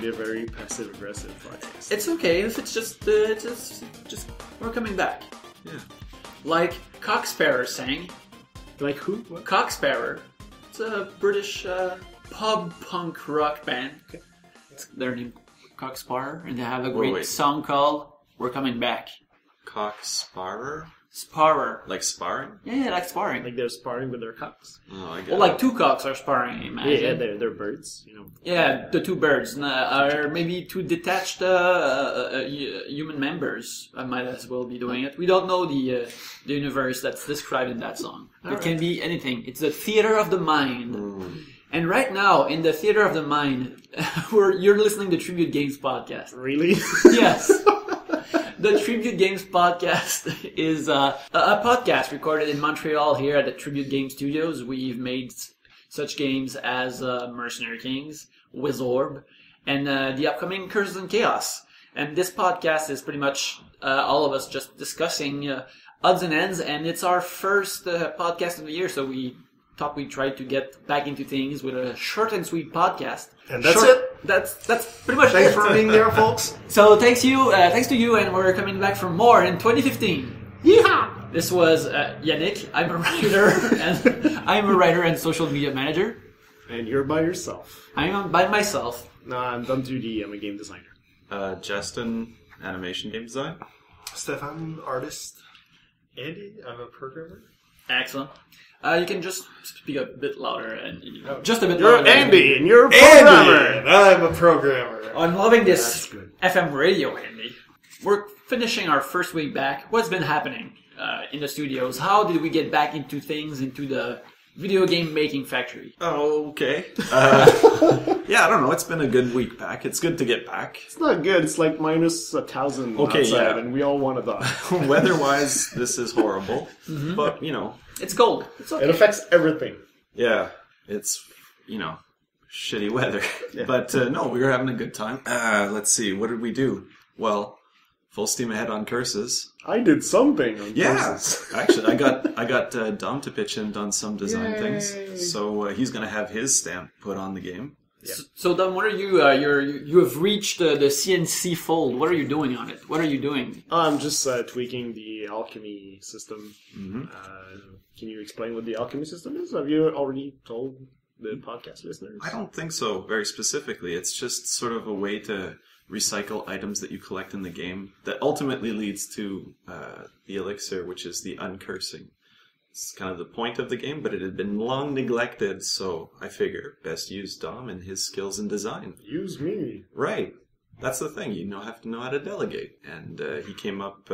be a very passive-aggressive podcast. It's okay if it's just we're coming back. Yeah. Like Cocksparrow sang. Like who? What? Cocksparrow. It's a British pub punk rock band. They're named Cocksparrow, and they have a great song called "We're Coming Back." Cocksparrow? Sparrer. Like sparring? Yeah, like sparring. Like they're sparring with their cocks. Oh, I get Well, like two cocks are sparring, I imagine. Yeah, they're birds, you know. Yeah, the two birds are maybe two detached human members. I might as well be doing it. We don't know the universe that's described in that song. It can be anything. It's the theater of the mind. And right now, in the theater of the mind, you're listening to Tribute Games Podcast. Really? Yes. The Tribute Games Podcast is a podcast recorded in Montreal here at the Tribute Game Studios. We've made such games as Mercenary Kings, Wizorb, and the upcoming Curses and Chaos. And this podcast is pretty much all of us just discussing odds and ends, and it's our first podcast of the year, so we thought we'd try to get back into things with a short and sweet podcast. And that's it. That's pretty much Thanks it. for being there, folks. So thanks to you, and we're coming back for more in 2015. Yeehaw! This was Yannick. I'm a writer and social media manager. And you're by yourself. I'm by myself. No, I'm Dom 2D. I'm a game designer. Justin, animation game design. Stefan, artist. Andy, I'm a programmer. Excellent. You can just speak a bit louder and just a bit You're louder. Andy, and you're a programmer. Andy, I'm a programmer. I'm loving this That's good. FM radio, Andy. We're finishing our first week back. What's been happening in the studios? How did we get back into things, into the video game making factory? Oh, okay. Yeah, I don't know. It's been a good week back. It's good to get back. It's not good. It's like minus 1,000 Okay, outside, yeah. and we all want to die. Weather-wise, this is horrible. But, you know, It's cold. It's okay. It affects everything. yeah, it's, you know, shitty weather. But, no, we were having a good time. Let's see. What did we do? Well, full steam ahead on Curses. I did something on Yeah, Curses. actually, I got Dom to pitch in on some design things, so he's gonna have his stamp put on the game. So Dom, what are you? You have reached the CNC fold. What are you doing on it? What are you doing? I'm just tweaking the alchemy system. Mm-hmm. Can you explain what the alchemy system is? Have you already told the podcast listeners? I don't think so. Very specifically, it's just sort of a way to recycle items that you collect in the game that ultimately leads to the elixir, which is the uncursing. It's kind of the point of the game, but it had been long neglected, so I figure best use Dom and his skills in design. Use me. Right. That's the thing. You have to know how to delegate. And he came up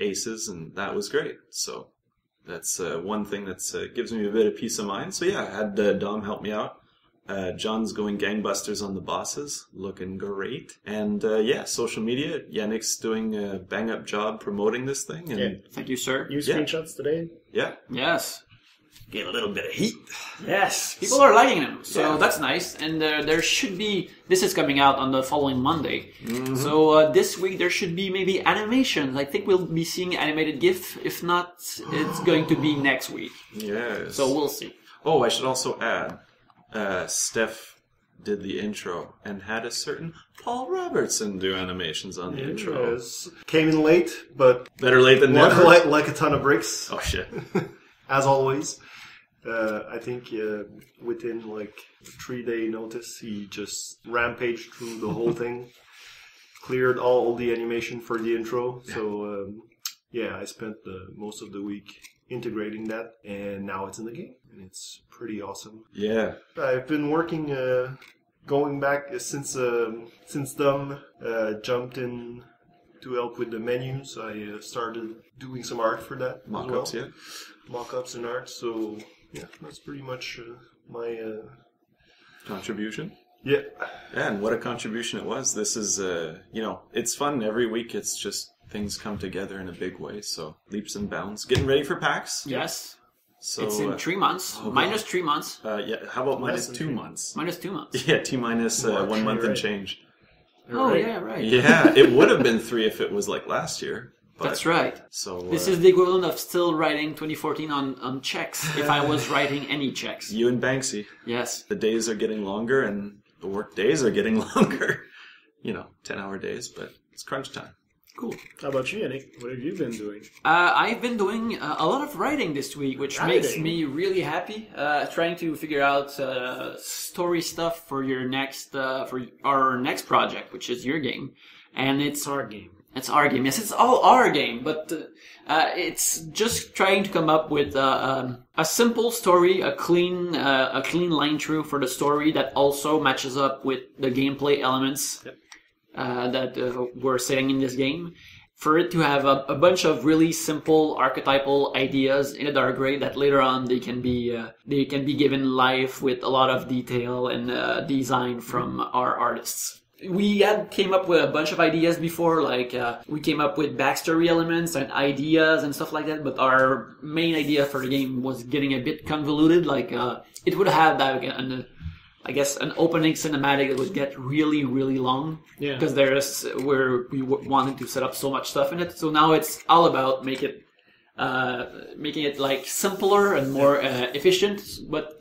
aces, and that was great. So that's one thing that gives me a bit of peace of mind. So yeah, I had Dom help me out. John's going gangbusters on the bosses, looking great. And yeah, social media, Yannick's doing a bang-up job promoting this thing. And Yeah. Thank you, sir. New screenshots today. yeah, Yes. get a little bit of heat. Yes. People are liking them, so Yeah. that's nice. And there should be. This is coming out on the following Monday. So this week there should be maybe animations. I think we'll be seeing animated GIF. If not, it's going to be next week. Yes. So we'll see. Oh, I should also add, Steph did the intro and had a certain Paul Robertson do animations on the intro. Yes. Came in late, but Better late than never. like a ton of bricks, Oh shit. as always. I think within like 3-day notice, he just rampaged through the whole thing, cleared all the animation for the intro. So yeah, I spent most of the week integrating that, and now it's in the game, and it's pretty awesome. Yeah. I've been working, going back since Dom jumped in to help with the menus. I started doing some art for that. Mock-ups, as well. Mock-ups and art. So yeah, that's pretty much my Contribution. yeah. And what a contribution it was. This is, you know, it's fun every week. It's just things come together in a big way. So leaps and bounds. Getting ready for PAX. Yes. So It's in 3 months. Minus 3 months. yeah. How about minus than 2 3. months? Minus 2 months. Yeah, T minus 1 month and right. change. Oh, yeah, right. Yeah, it would have been 3 if it was like last year. But, That's right. So This is the equivalent of still writing 2014 on checks, if I was writing any checks. you and Banksy. Yes. The days are getting longer, and the work days are getting longer. 10-hour days, but it's crunch time. Cool. How about you, Yannick? What have you been doing? I've been doing a lot of writing this week, which makes Writing? me really happy. Trying to figure out story stuff for for our next project, which is your game, and it's Our game. It's our game. Yes, it's all our game, but it's just trying to come up with a simple story, a clean line through for the story that also matches up with the gameplay elements that we're setting in this game. For it to have a bunch of really simple archetypal ideas in a dark gray that later on they can be given life with a lot of detail and design from our artists. We came up with a bunch of ideas before, like we came up with backstory elements and ideas and stuff like that, but our main idea for the game was getting a bit convoluted. Like it would have that an opening cinematic that would get really, really long. Yeah. Because there's where we wanted to set up so much stuff in it. So now it's all about making it like simpler and more efficient, but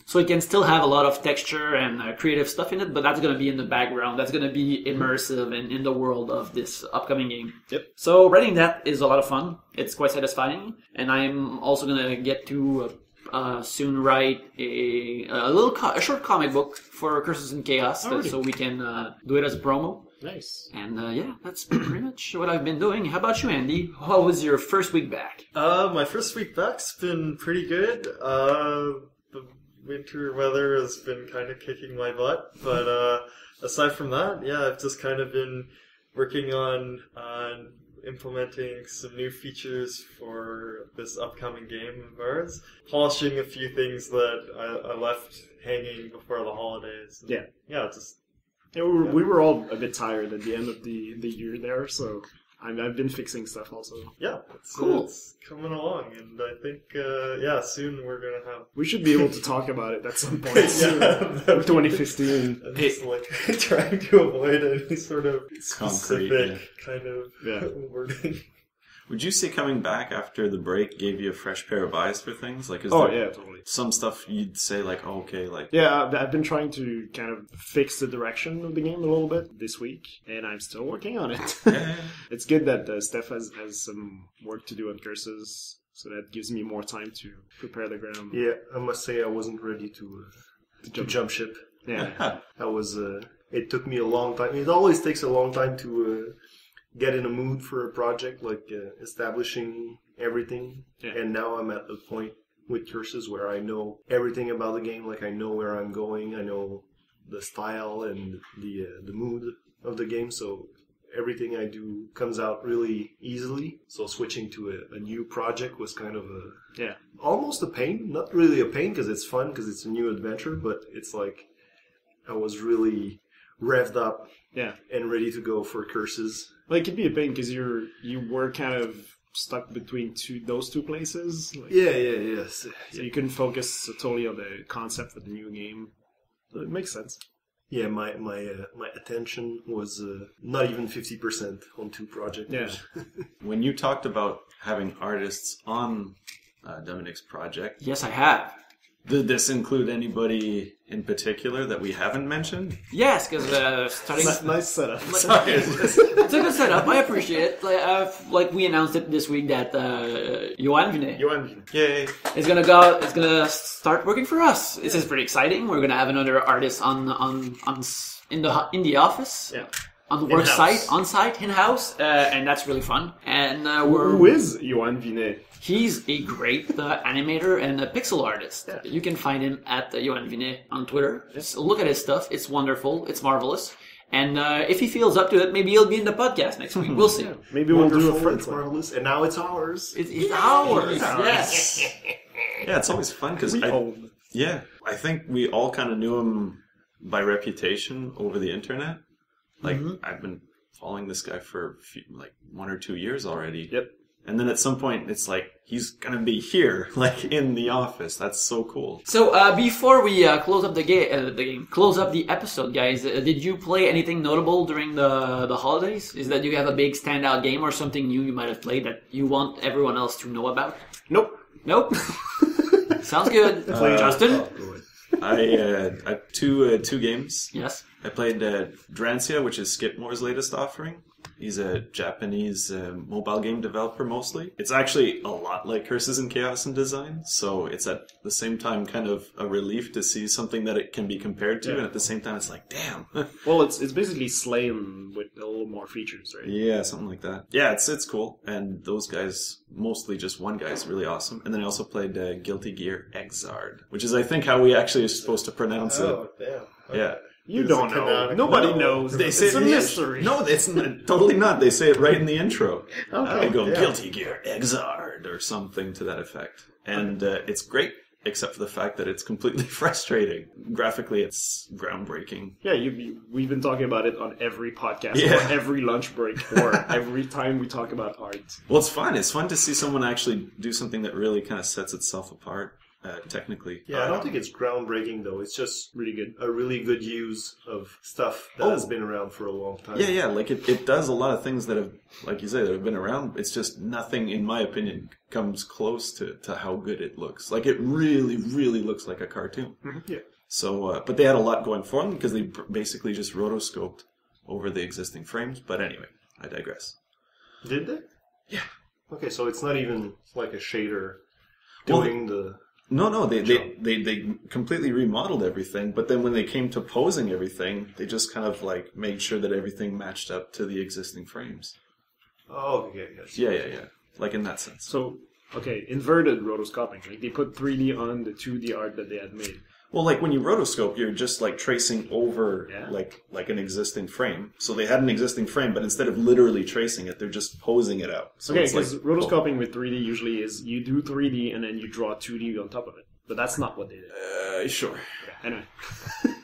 so it can still have a lot of texture and creative stuff in it, but that's going to be in the background. That's going to be immersive in the world of this upcoming game. Yep. So writing that is a lot of fun. It's quite satisfying. And I'm also going to get to soon write a short comic book for Curses and Chaos, so we can do it as a promo. Nice. And that's pretty much what I've been doing. How about you, Andy? How was your first week back? My first week back's been pretty good. The winter weather has been kind of kicking my butt, but aside from that, I've just kind of been working on implementing some new features for this upcoming game of ours, polishing a few things that I left hanging before the holidays. Yeah. We were all a bit tired at the end of the year there, so I've been fixing stuff also. Yeah, Cool. It's coming along, and I think, soon we're going to have... We should be able to talk about it at some point soon. 2015. I'm just trying to avoid any sort of specific kind of wording. Would you say coming back after the break gave you a fresh pair of eyes for things? Like, Totally. some stuff you'd say like, oh, okay, like... Yeah, I've been trying to kind of fix the direction of the game a little bit this week, and I'm still working on it. Yeah. It's good that Steph has some work to do on Curses, so that gives me more time to prepare the ground. Yeah, I must say I wasn't ready to jump ship. Yeah. It took me a long time. It always takes a long time to get in a mood for a project, like establishing everything. Yeah. And now I'm at the point with Curses where I know everything about the game. Like I know where I'm going. I know the style and the mood of the game. So everything I do comes out really easily. So switching to a new project was kind of almost a pain. Not really a pain because it's fun because it's a new adventure, but it's like I was really revved up and ready to go for Curses. Well, it could be a pain because you were kind of stuck between those two places. Like, yes. So you couldn't focus totally on the concept of the new game. So it makes sense. Yeah, my attention was not even 50% on two projects. Yeah. When you talked about having artists on Dominic's project... Yes, I have. Did this include anybody in particular that we haven't mentioned? Yes, because starting... Nice setup. Sorry. It's a good setup. I appreciate it. Like we announced it this week that Johan Vinet Yay. is gonna start working for us. This is pretty exciting. We're gonna have another artist in the office. Yeah. On the work In-house. site, on site, in house, and that's really fun. And Who is Johan Vinet? He's a great animator and a pixel artist. Yeah. You can find him at Johan Vinet on Twitter. Just look at his stuff. It's wonderful. It's marvelous. And if he feels up to it, maybe he'll be in the podcast next week. We'll see. Yeah. Maybe we'll do a Wonderful, friend it's play. marvelous, and now it's ours. It's ours. Yes. Yeah, it's always fun because I think we all kind of knew him by reputation over the internet. Like, I've been following this guy for 1 or 2 years already. Yep. And then at some point, it's like, he's gonna be here, like, in the office. That's so cool. So, before we close up close up the episode, guys, did you play anything notable during the holidays? Is that you have a big standout game or something new you might have played that you want everyone else to know about? Nope. Nope. Sounds good. Justin? I have two games. Yes. I played Drancia, which is Skipmore's latest offering. He's a Japanese mobile game developer mostly. It's actually a lot like Curses and Chaos in design, so it's at the same time kind of a relief to see something that it can be compared to, and at the same time it's like, damn. Well, it's basically Slain with a little more features, right? Yeah, something like that. Yeah, it's cool, and those guys, mostly just one guy, is really awesome. And then I also played Guilty Gear Exard, which is I think how we actually are supposed to pronounce it. Oh, damn. Okay. Yeah. You Is don't it know. canonical? Nobody No. knows. They say It's a yeah, mystery. No, it's totally not. They say it right in the intro. Okay. They go yeah. Guilty Gear Exard or something to that effect, and it's great, except for the fact that it's completely frustrating. Graphically, it's groundbreaking. Yeah, we've been talking about it on every podcast, Yeah. or every lunch break, or every time we talk about art. Well, it's fun. It's fun to see someone actually do something that really kind of sets itself apart technically. Yeah, I don't think it's groundbreaking though. It's just Really good. a really good use of stuff that has been around for a long time. Yeah, like it does a lot of things that have, like you say, that have been around. It's just nothing, in my opinion, comes close to how good it looks. Like it really, really looks like a cartoon. Yeah. So, but they had a lot going for them because they basically just rotoscoped over the existing frames. But anyway, I digress. Did they? Yeah. Okay, so it's not even like a shader Well, doing the. No, they completely remodeled everything, but then when they came to posing everything, they just kind of like made sure that everything matched up to the existing frames. Oh, okay, yes. Yeah. Like in that sense. So, okay, inverted rotoscoping. Like they put 3D on the 2D art that they had made. Well, like when you rotoscope, you're just like tracing over Yeah. like an existing frame. So they had an existing frame, but instead of literally tracing it, they're just posing it out. So Okay, it's like, because rotoscoping with 3D usually is you do 3D and then you draw 2D on top of it. But that's not what they did. sure. Okay, anyway.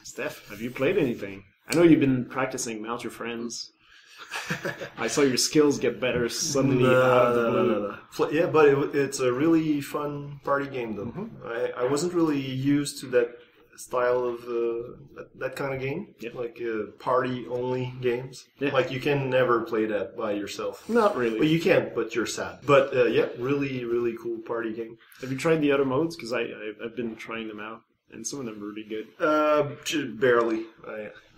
Steph, have you played anything? I know you've been practicing Mount Your Friends. I saw your skills get better suddenly out of the blue. Yeah, but it's a really fun party game, though. Mm-hmm. I wasn't really used to that style of that kind of game, Yeah. like party-only games. Yeah. Like you can never play that by yourself. Not really. Well, you can, but you're sad. But yeah, really, really cool party game. Have you tried the other modes? Because I've been trying them out, and some of them are really good. Barely.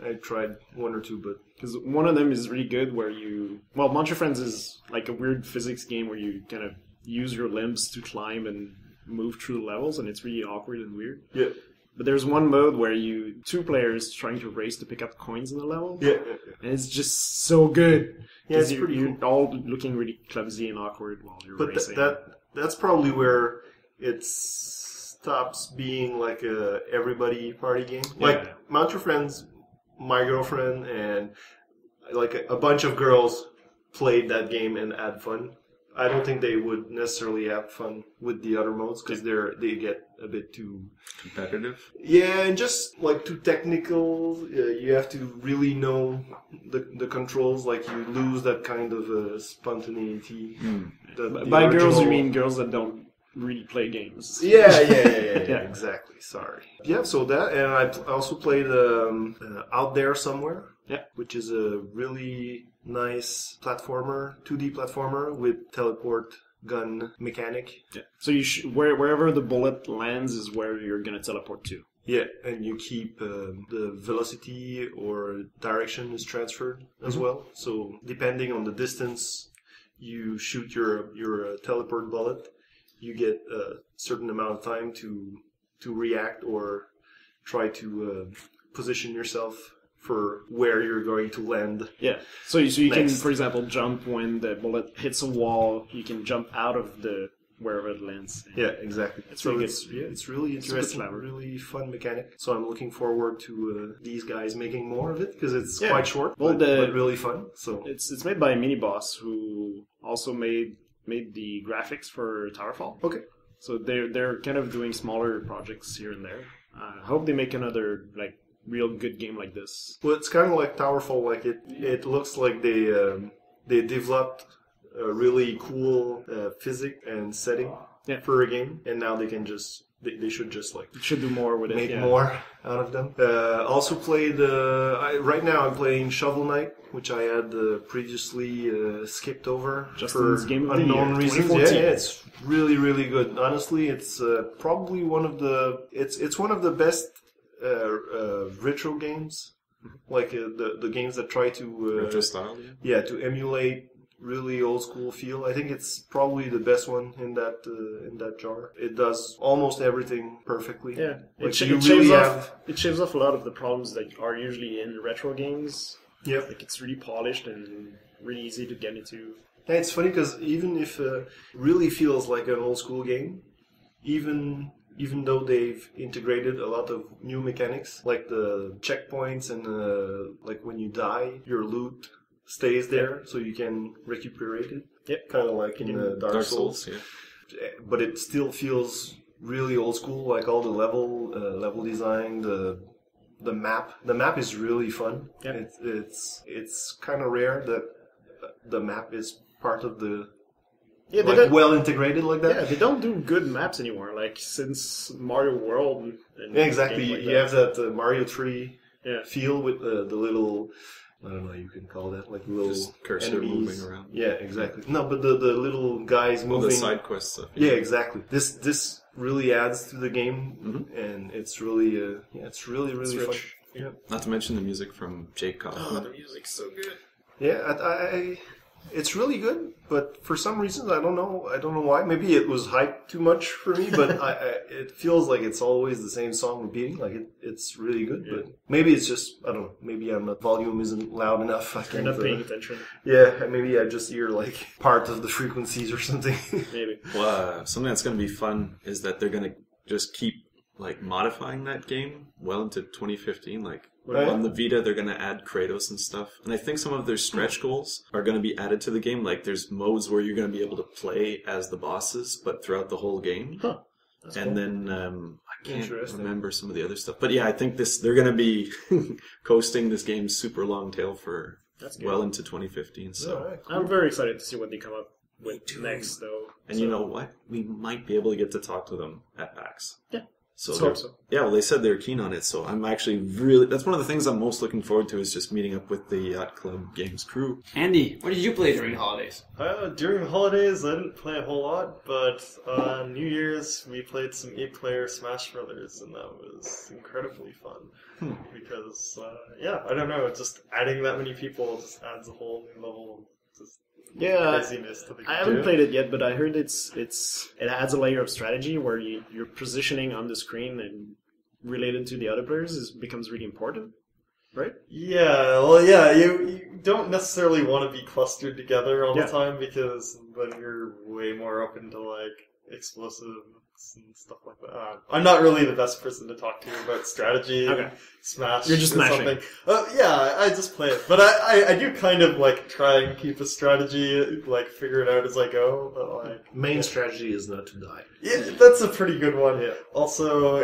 I tried one or two, but Because one of them is really good where well, Mount Your Friends is like a weird physics game where you kind of use your limbs to climb and move through the levels, and it's really awkward and weird. yeah, But there's one mode where two players trying to race to pick up coins in the level, yeah. and it's just so good. Yeah, 'Cause it's pretty you're all looking really clumsy and awkward while you're But racing. that's probably where it stops being like a everybody party game. Yeah. Like Mount Your Friends, my girlfriend and like a bunch of girls played that game and had fun. I don't think they would necessarily have fun with the other modes because they get a bit too Competitive. yeah, and just like too technical. You have to really know the controls. Like you lose that kind of spontaneity. The By girls, you original- mean girls that don't really play games. Yeah, Yeah. exactly. Sorry. Yeah, so that, and I also played Out There Somewhere. Yeah. Which is a really nice platformer, 2D platformer with teleport gun mechanic. Yeah. So wherever the bullet lands is where you're gonna teleport to. Yeah, and you keep the velocity or direction is transferred as well. So depending on the distance you shoot your teleport bullet, you get a certain amount of time to react or try to position yourself for where you're going to land. Yeah. So you can, Next. for example, jump when the bullet hits a wall. You can jump out of the wherever it lands. Yeah, exactly. It's So really it's really It's a good interesting, flavor. really fun mechanic. So I'm looking forward to these guys making more of it because it's Yeah. quite short, Well, but really fun. So It's made by Miniboss, who also made the graphics for Towerfall. okay. So they're kind of doing smaller projects here and there. I hope they make another like real good game like this. Well, it's kind of like Towerfall. Like it looks like they developed a really cool physics and setting Yeah. for a game, and now they can just they should just like Should do more with it. make yeah. more out of them. Also played. Right now I'm playing Shovel Knight, which I had previously skipped over Justin's for Game of the unknown Year, reasons. 2014. Yeah, it's really really good. Honestly, it's probably one of the best retro games. Like the games that try to Retro style, yeah. to emulate really old school feel. I think it's probably the best one in that jar. It does almost everything perfectly. Yeah, Like, it you shaves really off. It shaves off a lot of the problems that are usually in retro games. Yep. Like it's really polished and really easy to get into. Yeah, it's funny because even if it really feels like an old school game, even though they've integrated a lot of new mechanics, like the checkpoints and like when you die, your loot stays there, so you can recuperate it. Yep. Kind of like in Dark Souls. yeah. But it still feels really old school, like all the level design, the map. The map is really fun. Yeah. It's kind of rare that the map is part of the Yeah, they like don't, well integrated like that. yeah, they don't do good maps anymore. Like since Mario World. And Yeah, exactly. games like You that. have that Mario tree Yeah. feel with the little, I don't know, you can call that like little Just cursor enemies. moving around. Yeah, exactly. No, but the little guys All moving. the side quest stuff. Yeah, exactly. This really adds to the game, and it's really it's really really fun. rich. Yeah, Not to mention the music from Jake Oh, Kaufman. the music's so good. yeah. I it's really good, but for some reason I don't know why. Maybe it was hyped too much for me, but it feels like it's always the same song repeating. Like it's really good, but maybe it's just I don't know. Maybe volume isn't loud enough. I You're can't. not paying attention. Yeah, maybe I just hear like part of the frequencies or something. Maybe. Well, something that's going to be fun is that they're going to just keep like modifying that game well into 2015. Like Right. on the Vita, they're going to add Kratos and stuff, and I think some of their stretch goals are going to be added to the game. Like there's modes where you're going to be able to play as the bosses, but throughout the whole game. Huh. And then I can't Interesting. remember some of the other stuff, but yeah, I think they're going to be coasting this game's super long tail for That's good. well into 2015. So. Alright, cool. I'm very excited to see what they come up with next, though. And you know what? We might be able to get to talk to them at PAX. Yeah. So, Let's they're- hope so. Yeah, well, they said they're keen on it, so I'm actually really... That's one of the things I'm most looking forward to is just meeting up with the Yacht Club Games crew. Andy, what did you play during holidays? During the holidays, I didn't play a whole lot, but on New Year's, we played some 8-player Smash Brothers, and that was incredibly fun. Because, I don't know, just adding that many people just adds a whole new level of just Yeah, craziness to the game. I haven't played it yet, but I heard it adds a layer of strategy where your positioning on the screen and related to the other players becomes really important, right? Yeah, well, yeah, you don't necessarily want to be clustered together all Yeah. the time because then you're way more up into, like, explosives and stuff like that. I'm not really the best person to talk to about strategy Okay. and Smash. You're just or smashing. something. Yeah, I just play it. But I do kind of, like, try and keep a strategy, like, figure it out as I go, but, like... Main strategy is not to die. Yeah, that's a pretty good one. Yeah. Also,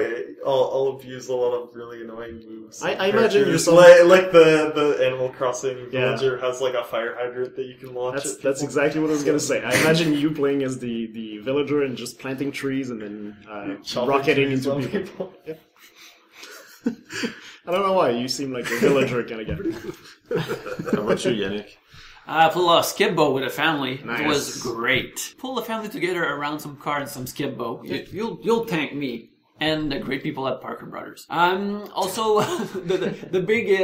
I'll abuse a lot of really annoying moves. I imagine you're so- like the Animal Crossing Yeah. villager has like a fire hydrant that you can launch. That's exactly what I was gonna say. I imagine you playing as the villager and just planting trees and then rocketing into people. I don't know why you seem like a villager kind of guy. How about you, Yannick? I played a lot of Skip-Bo with a family. Nice. It was great. Pull the family together around some cards, some Skip-Bo. You'll thank me. And the great people at Parker Brothers. Also, the big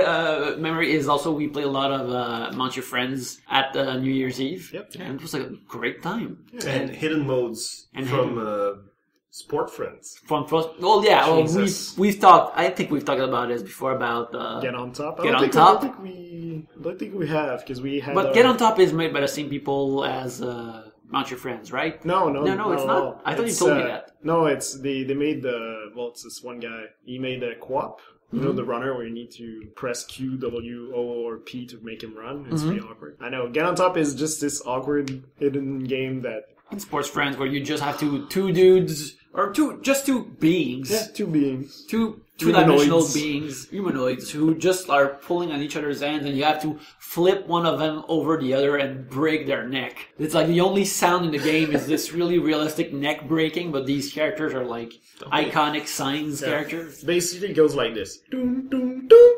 memory is also we played a lot of Mount Your Friends at New Year's Eve. Yep. And it was a great time. And hidden modes And from Sport Friends. Well, yeah, well, Jesus. we've talked. I think we've talked about this before about Get on top. Get on top. I don't think we have because we had. But Get on Top is made by the same people as Mount Your Friends, right? No, it's not. I thought you told me that. No, it's they made it's this one guy. He made a co-op. You know, the runner where you need to press Q, W, O, or P to make him run. It's really awkward. I know. Get on Top is just this awkward hidden game that in Sports Friends where you just have two dudes or two beings, Yeah, two beings. two-dimensional Humanoids. beings, humanoids, who just are pulling on each other's hands, and you have to flip one of them over the other and break their neck. It's like the only sound in the game is this really realistic neck breaking, but these characters are like iconic signs characters. Basically, it goes like this: doom, doom, doom,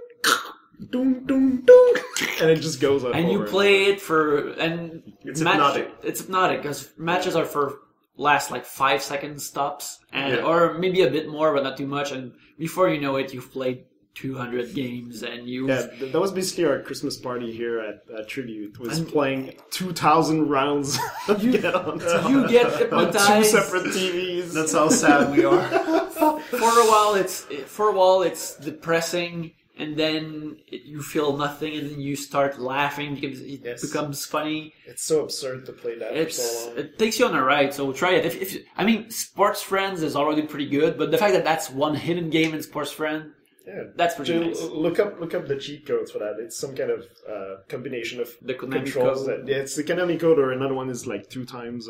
doom, doom, doom, and it just goes up. And you over play it for and It's hypnotic. It's hypnotic because matches are for last like 5 second stops, and Yeah. or maybe a bit more, but not too much. And before you know it, you've played 200 games, and you Yeah, that was basically our Christmas party here at Tribute. Was playing 2,000 rounds of Get On Top you get on two hypnotized. separate TVs. That's how sad we are. For a while it's depressing, and then you feel nothing, and then you start laughing because it Yes. becomes funny. It's so absurd to play that for so long. It takes you on a ride, so try it. I mean, Sports Friends is already pretty good, but the fact that that's one hidden game in Sports Friend, Yeah, that's pretty Actually, nice. look up the cheat codes for that. It's some kind of combination of The Konami controls. code. Yeah, it's the Konami code, or another one is like 2 times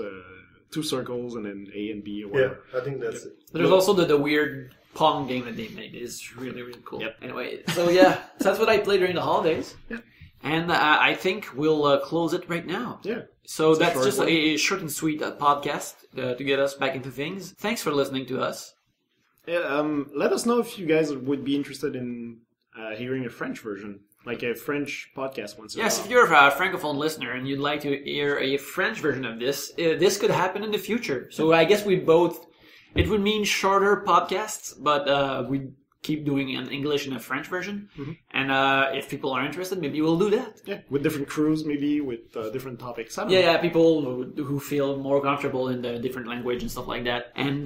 2 circles and then A and B or Yeah, whatever. I think that's it. There's also the weird Pong game that they made. It's really, really cool. Yep. Anyway, so yeah, so that's what I played during the holidays. Yeah. And I think we'll close it right now. Yeah. So It's a that's short just one. a short and sweet podcast to get us back into things. Thanks for listening to us. Yeah, let us know if you guys would be interested in hearing a French version, like a French podcast once in a Yes, while. if you're a Francophone listener and you'd like to hear a French version of this, this could happen in the future. So I guess it would mean shorter podcasts, but we'd keep doing an English and a French version. Mm-hmm. And if people are interested, maybe we'll do that. Yeah, with different crews, maybe with different topics. I don't Yeah, know. yeah, people who feel more comfortable in the different language and stuff like that. And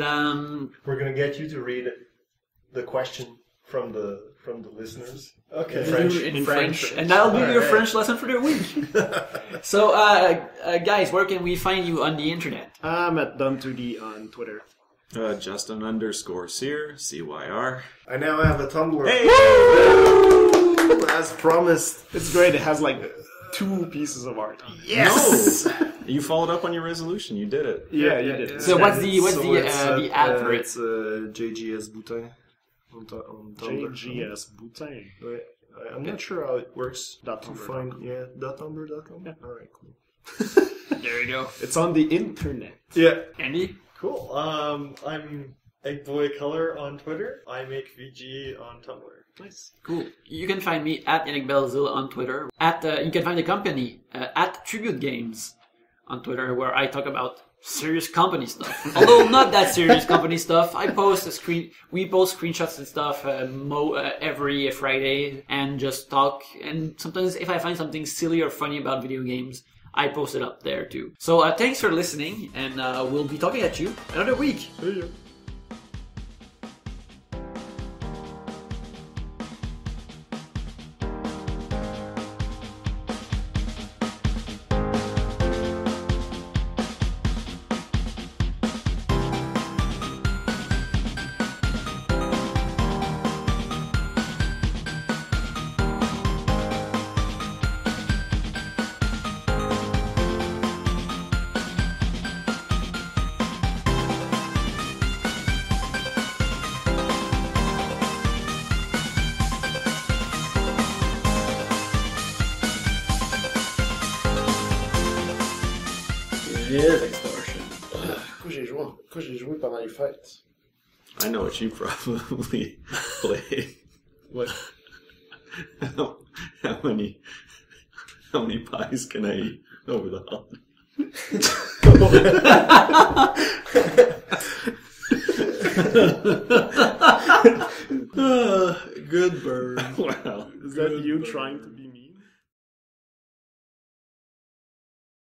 We're gonna get you to read the question from the listeners. Okay. in French. And that'll be your Alright. French lesson for the week. So, guys, where can we find you on the internet? I'm at Dum2D on Twitter. Justin_Cyr, CYR. I now have a Tumblr. Hey! As promised. It's great. It has like 2 pieces of art. Yes. You followed up on your resolution. You did it. Yeah, you did. So what's the it's, ad for it? It's JGS Boutin on Tumblr. JGS Boutin. Ouais. I'm not sure how it works Dot to Tumblr find. dot com. Yeah, .tumblr.com. Yeah. All right, cool. There you go. It's on the internet. Yeah. Andy? Cool. I'm Eggboy Color on Twitter. I make VG on Tumblr. Nice. Cool. You can find me at Yannick Belzil on Twitter. You can find the company at Tribute Games on Twitter, where I talk about serious company stuff. Although not that serious company stuff. We post screenshots and stuff every Friday and just talk. And sometimes if I find something silly or funny about video games, I post it up there too. So thanks for listening, and we'll be talking at you another week. See ya. Pourquoi j'ai joué pendant les fêtes? I know what you probably played. What? How many pies can I eat over the holidays? Good burn. Wow. Is that you trying to be